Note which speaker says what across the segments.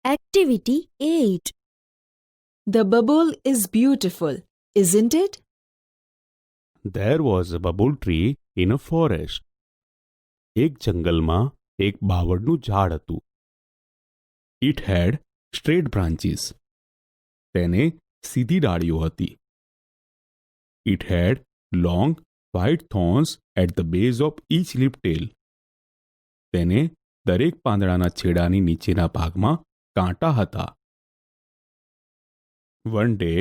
Speaker 1: Activity 8.
Speaker 2: The bubble is beautiful, isn't it?
Speaker 3: There was a bubble tree in a forest. એક જંગલમાં એક બાવળનું ઝાડ હતું. It had straight branches. તેને સીધી ડાળીઓ હતી. It had long white thorns at the base of each leaf tail. તેને દરેક પાંદડાના છેડાની નીચેના ભાગમાં કાંટા હતા. One day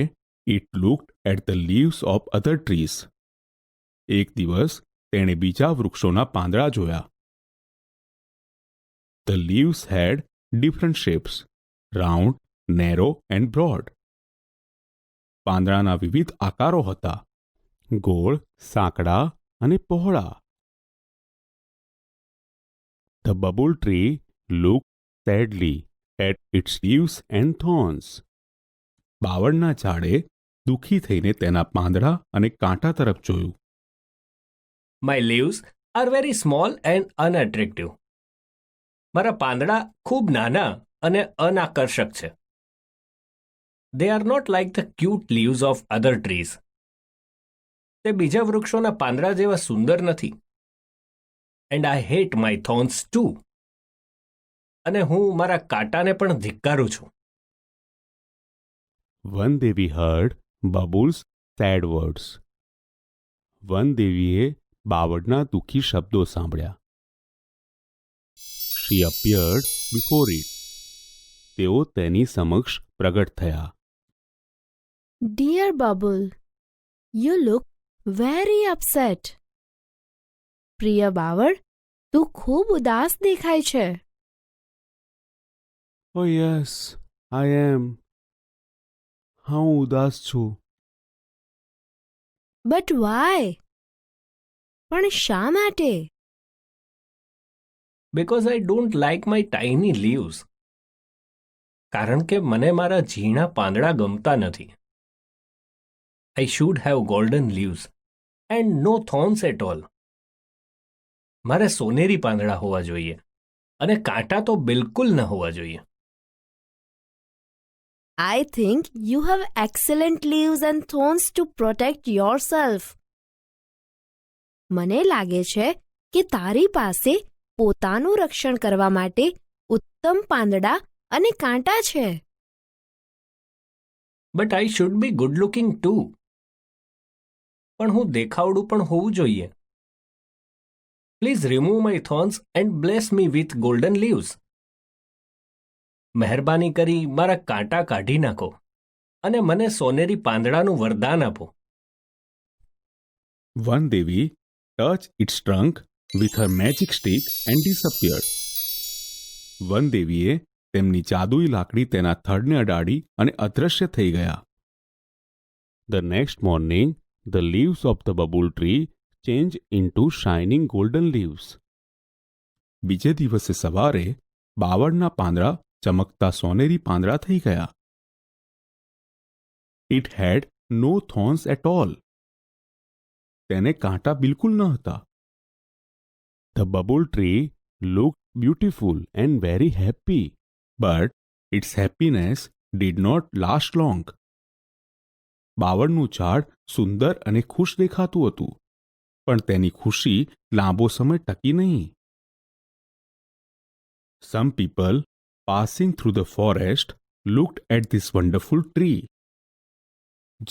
Speaker 3: it looked at the leaves of other trees. એક દિવસ તેણે બીજા વૃક્ષોના પાંદડા જોયા. The leaves had different shapes, round, narrow and broad. પાંદડાના વિવિધ આકારો હતા, ગોળ, સાંકડા અને પહોળા. The bubble tree looked sadly at its leaves and thorns. બાવળના ઝાડે દુઃખી થઈને તેના પાંદડા અને કાંટા તરફ જોયું.
Speaker 4: My leaves are very small and unattractive. મારા પાંદડા ખૂબ નાના અને અનાકર્ષક છે. They are not like the cute leaves of other trees. તે બીજા વૃક્ષોના પાંદડા જેવા સુંદર નથી. And I hate my thorns too. અને હું મારા કાંટાને પણ ધિક્કારું છું.
Speaker 3: One day we heard Bubbles' sad words. One દેવીએ બાવળના દુઃખી શબ્દો સાંભળ્યા. She appeared before it. તેઓ તેની સમક્ષ પ્રગટ થયા.
Speaker 1: Dear Bubble, you look very upset. પ્રિય બાવળ, તું ખૂબ ઉદાસ દેખાય છે.
Speaker 3: Oh yes, I am. હા, હું ઉદાસ છું.
Speaker 1: But why? પણ શા માટે?
Speaker 4: Because I don't like my tiny leaves. કારણ કે મને મારા ઝીણા પાંદડા ગમતા નથી. I should have golden leaves and no thorns at all. મારે સોનેરી પાંદડા હોવા જોઈએ અને કાંટા તો બિલકુલ ન હોવા જોઈએ.
Speaker 1: I think you have excellent leaves and thorns to protect yourself. મને લાગે છે કે તારી પાસે પોતાનું રક્ષણ કરવા માટે ઉત્તમ પાંદડા અને કાંટા છે.
Speaker 4: But I should be good looking too. પણ હું દેખાવડું પણ હોવું જોઈએ. Please remove my thorns and bless me with golden leaves. મહેરબાની કરી મારા કાંટા કાઢી નાખો અને મને સોનેરી પાંદડાનું વરદાન આપો.
Speaker 3: One Devi touched its trunk with her magic stick and disappeared. One દેવીએ તેમની જાદુઈ લાકડી તેના થડને અડાડી અને અદૃશ્ય થઈ ગયા. The next morning, the leaves of the bubble tree changed into shining golden leaves. બીજે દિવસે સવારે બાવળના પાંદડા ચમકતા સોનેરી પાંદડા થઈ ગયા. It had no thorns at all. તેને કાંટા બિલકુલ ન હતા. The bubble tree looked beautiful and very happy, but its happiness did not last long. બાવળનું ઝાડ સુંદર અને ખુશ દેખાતું હતું, પણ તેની ખુશી લાંબો સમય ટકી નહીં. Some people passing through the forest looked at this wonderful tree.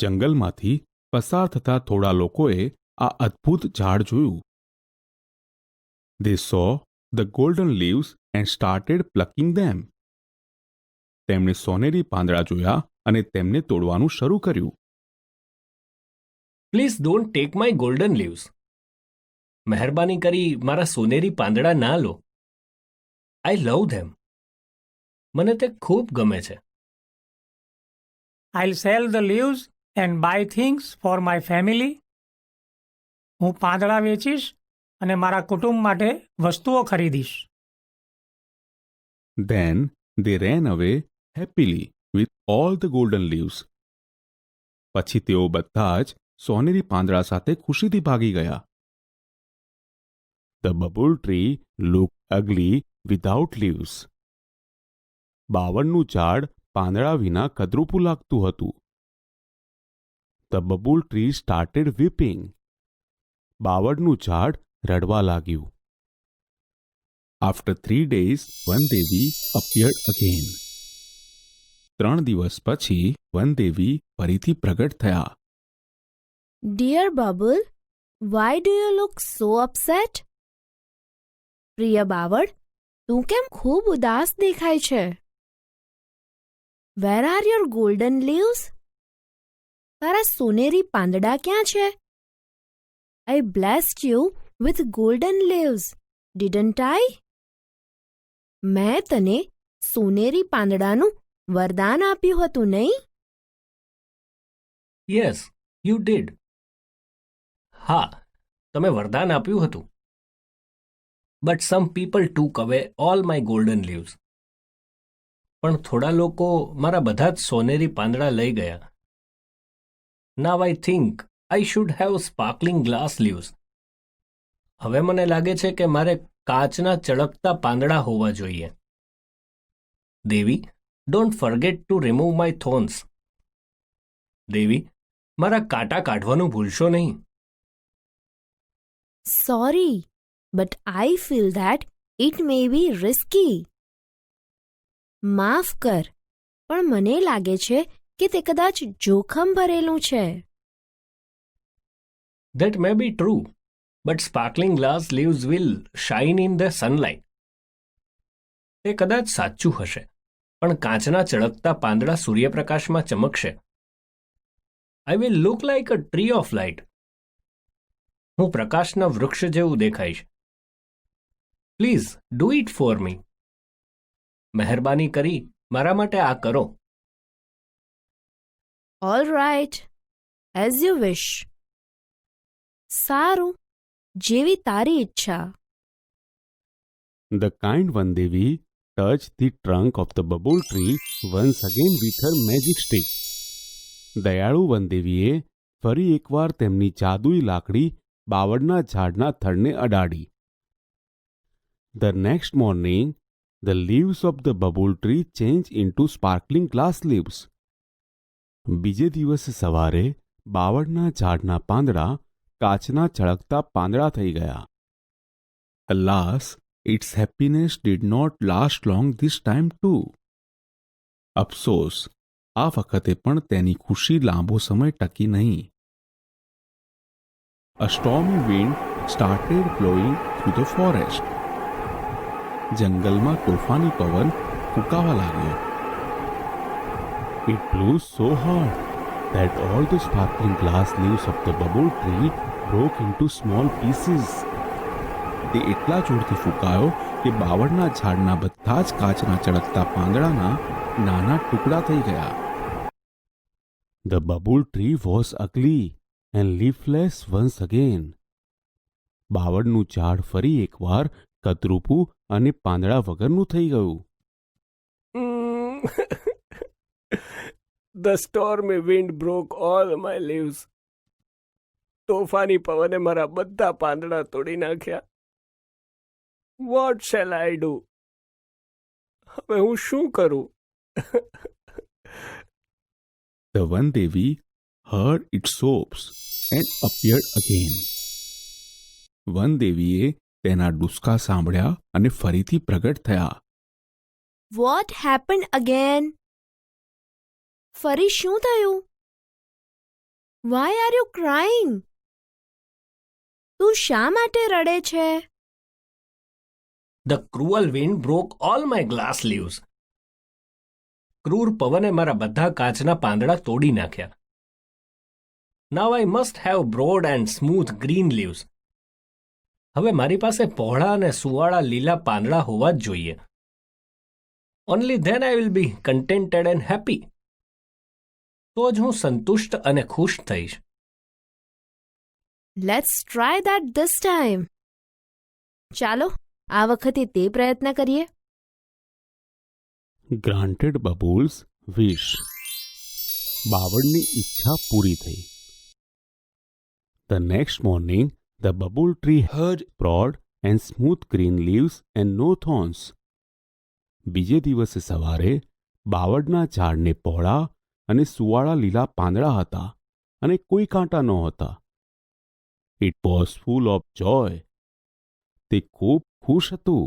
Speaker 3: જંગલમાંથી પસાર થતા થોડા લોકોએ આ અદ્ભુત ઝાડ જોયું. They saw the golden leaves and started plucking them. તેમણે સોનેરી પાંદડા જોયા અને તેમને તોડવાનું શરૂ કર્યું.
Speaker 4: Please don't take my golden leaves. મહેરબાની કરી મારા સોનેરી પાંદડા ના લો. I love them. મને તે ખૂબ ગમે છે.
Speaker 5: I'll sell the leaves and buy things for my family. હું પાંદડા વેચીશ અને મારા કુટુંબ માટે વસ્તુઓ ખરીદીશ.
Speaker 3: Then they ran away happily with all the golden leaves. પછી તેઓ બધા જ સોનેરી પાંદડા સાથે ખુશીથી ભાગી ગયા. The bubble tree looked ugly without leaves. બાવળનું ઝાડ પાંદડા વિના કદરૂપું લાગતું હતું. The babul tree started weeping. બાવળનું ઝાડ રડવા લાગ્યું. આફ્ટર 3 days, વનદેવી અપિયર્ડ અગેન. 3 દિવસ પછી વનદેવી ફરીથી પ્રગટ થયા.
Speaker 1: Dear Babul, why do you look so upset? પ્રિય બાવળ, તું કેમ ખૂબ ઉદાસ દેખાય છે? Where are your golden leaves? તારા સોનેરી પાંદડા ક્યાં છે? I blessed you with golden leaves, didn't I? મેં તને સોનેરી પાંદડાનું વરદાન આપ્યું હતું, નહીં?
Speaker 4: Yes, you did. હા, તમે વરદાન આપ્યું હતું. બટ સમ પીપલ ટૂક અવે ઓલ માય ગોલ્ડન લીવ્સ. પણ થોડા લોકો મારા બધા જ સોનેરી પાંદડા લઈ ગયા. Now I think I should have sparkling glass leaves. હવે મને લાગે છે કે મારે કાચના ચળકતા પાંદડા હોવા જોઈએ. Devi, don't forget to remove my thorns. Devi, મારા કાંટા કાઢવાનું ભૂલશો નહીં.
Speaker 1: Sorry, but I feel that it may be risky. માફ કર, પણ મને લાગે છે કે તે કદાચ જોખમ ભરેલું છે.
Speaker 4: That may be true, but sparkling glass leaves will shine in the sunlight. તે કદાચ સાચું હશે, પણ કાચના ચળકતા પાંદડા સૂર્યપ્રકાશમાં ચમકશે. I will look like a tree of light. હું પ્રકાશના વૃક્ષ જેવું દેખાઈશ. Please do it for me. મહેરબાની કરી મારા માટે આ કરો.
Speaker 1: All right, as you wish. સારું, જેવી તારી ઈચ્છા.
Speaker 3: The kind Vandevi touched the trunk of the bubble tree once again with her magic stick. દયાળુ વનદેવીએ ફરી એકવાર તેમની જાદુઈ લાકડી બાવળના ઝાડના થડને અડાડી. The next morning, the leaves of the bubble tree changed into sparkling glass leaves. બીજે દિવસે સવારે બાવળના ઝાડના પાંદડા કાચના ચળકતા પાંદડા થઈ ગયા. Alas, its happiness did not last long this time too. અફસોસ, આ વખતે પણ તેની ખુશી લાંબો સમય ટકી નહીં. A stormy wind started blowing through the forest. જંગલમાં તોફાની પવન ફૂંકાવા લાગ્યો. It blew so hard that all the sparkling glass leaves of the bubble tree broke into small pieces. તે એટલા જોરથી ફૂંકાયો કે બાવળના ઝાડના બધા જ કાચના ચળકતા પાંદડાના નાના ટુકડા થઈ ગયા. The bubble tree was ugly and leafless once again. બાવળનું ઝાડ ફરી એકવાર કદરૂપું અને પાંદડા વગરનું થઈ ગયું.
Speaker 4: The stormy wind broke all my leaves. તોફાની પવને મારા બધા પાંદડા તોડી નાખ્યા. What shall I do? હવે હું શું કરું?
Speaker 3: The Vandevi heard its sobs and appeared again. વનદેવીએ તેના ડુસકા સાંભળ્યા અને ફરીથી પ્રગટ થયા.
Speaker 1: What happened again? ફરી શું થયું? Why are you crying? તું શા માટે રડે છે?
Speaker 4: The cruel wind broke all my glass leaves. ક્રૂર પવને મારા બધા કાચના પાંદડા તોડી નાખ્યા. Now I must have broad and smooth green leaves. હવે મારી પાસે પહોળા અને સુવાળા લીલા પાંદડા હોવા જ જોઈએ. Only then I will be contented and happy. તો જ હું સંતુષ્ટ અને ખુશ થઈશ.
Speaker 1: Let's try that this time. ચાલો આ વખતે તે પ્રયત્ન કરીએ.
Speaker 3: Granted Babul's wish. બાવળની ઈચ્છા પૂરી થઈ. The next morning, the bubble tree had broad and smooth green leaves and no thorns. બીજે દિવસે સવારે બાવળના ઝાડને પહોળા અને સુવાળા લીલા પાંદડા હતા અને કોઈ કાંટા નહોતા. It was full of joy. તે ખૂબ ખુશ હતું.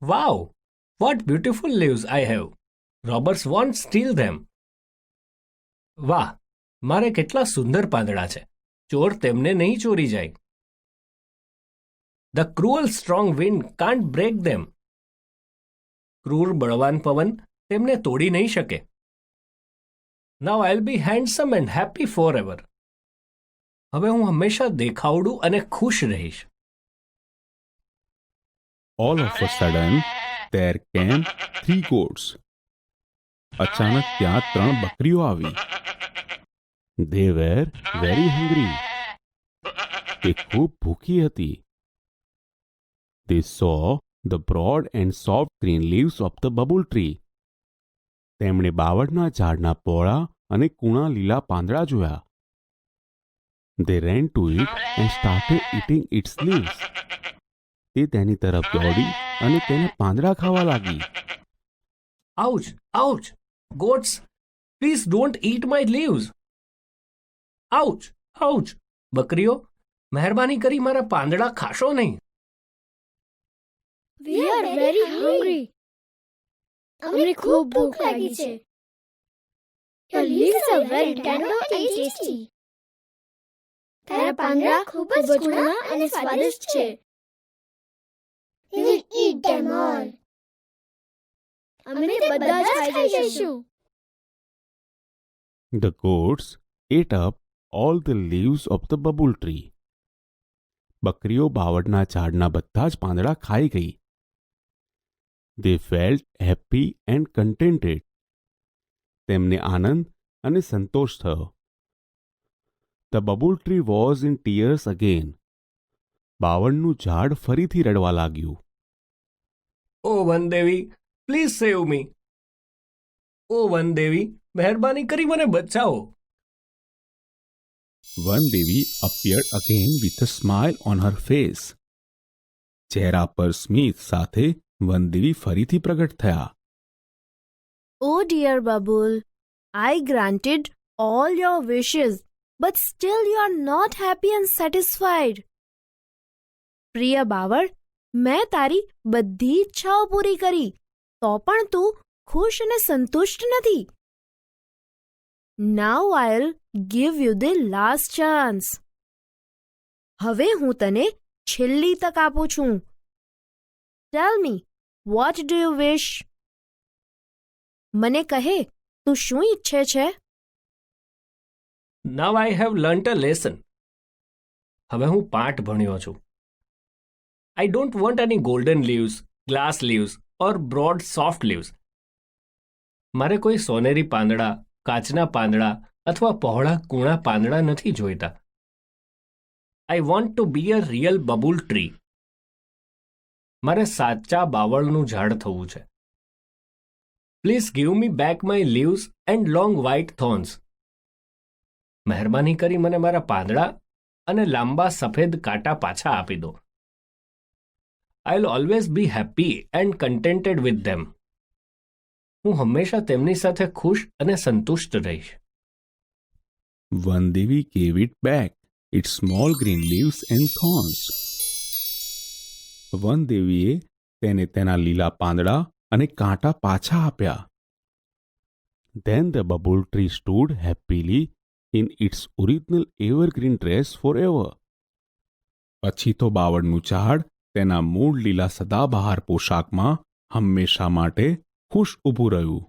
Speaker 4: Wow, what beautiful leaves I have. Robbers won't steal them. વાહ, મારે કેટલા સુંદર પાંદડા છે. ચોર તેમને નહીં ચોરી જાય. The cruel strong wind can't break them. ક્રૂર બળવાન પવન તેમને તોડી નહીં શકે. Now I'll be handsome and happy forever. હવે હું હંમેશા દેખાવડું અને ખુશ રહીશ.
Speaker 3: All of a sudden, there came 3 goats. અચાનક ત્યાં 3 બકરીઓ આવી. They were very hungry. તે ખૂબ ભૂખી હતી. They saw the broad and soft green leaves of the bubble tree. તેમણે બાવળના ઝાડના પહોળા અને કૂણા લીલા પાંદડા જોયા. They ran to it and started eating its leaves. તે તેની તરફ દોડી અને તેને પાંદડા ખાવા લાગી.
Speaker 4: Ouch, ouch, goats, please don't eat my leaves. Ouch, ouch, બકરીઓ, મહેરબાની કરી મારા પાંદડા ખાશો નહીં.
Speaker 6: We are very hungry. અમને ખૂબ ભૂખ લાગી છે. Your leaves are very tender and tasty. તારા પાંદડા ખૂબ જ કુણા અને સ્વાદિષ્ટ છે. We will eat them all. અમે તે બધા જ ખાઈ જઈશું.
Speaker 3: The goats ate up all the leaves of the bubble tree. બકરીઓ બાવળના ઝાડના બધા જ પાંદડા ખાઈ ગઈ. They felt happy and contented. તેમને આનંદ અને સંતોષ થયો. The bubble tree was in tears again. બાવળનું ઝાડ ફરીથી રડવા લાગ્યું.
Speaker 4: ઓ વનદેવી, પ્લીઝ સેવ મી. ઓ વનદેવી, મહેરબાની કરી મને બચાવો.
Speaker 3: વનદેવી appeared again with a smile on her face. ચહેરા પર સ્મિત સાથે વનદેવી ફરીથી પ્રગટ થયા.
Speaker 1: Oh dear Babul, I granted all your wishes, but still you are not happy and satisfied. પ્રિય બાવળ, મેં તારી બધી ઈચ્છાઓ પૂરી કરી, તો પણ તું ખુશ અને સંતુષ્ટ નથી. Now I'll give you the last chance. હવે હું તને છેલ્લી તક આપું છું. Tell me, what do you wish? મને કહે, તું શું ઈચ્છે છે?
Speaker 4: Now I have learnt a lesson. હવે હું પાઠ ભણ્યો છું. I don't want any golden leaves, glass leaves or broad soft leaves. મારે કોઈ સોનેરી પાંદડા, કાચના પાંદડા અથવા પહોળા કૂણા પાંદડા નથી જોઈતા. I want to be a real bubble tree. મારે સાચા બાવળનું ઝાડ થવું છે. Please give me back my leaves and long white thorns. મહેરબાની કરી મને મારા પાંદડા અને લાંબા સફેદ કાંટા પાછા આપી દો. I'll always be happy and contented with them. હું હંમેશા તેમની સાથે ખુશ અને સંતુષ્ટ રહીશ.
Speaker 3: વનદેવી gave it back its small green leaves and thorns. વનદેવીએ તેને તેના લીલા પાંદડા અને કાંટા પાછા આપ્યા. Then the bubble tree stood happily in its original evergreen dress forever. પછી તો બાવળનું ઝાડ તેના મૂળ લીલા સદાબહાર પોશાકમાં હંમેશા માટે ખુશ ઊભું રહ્યું.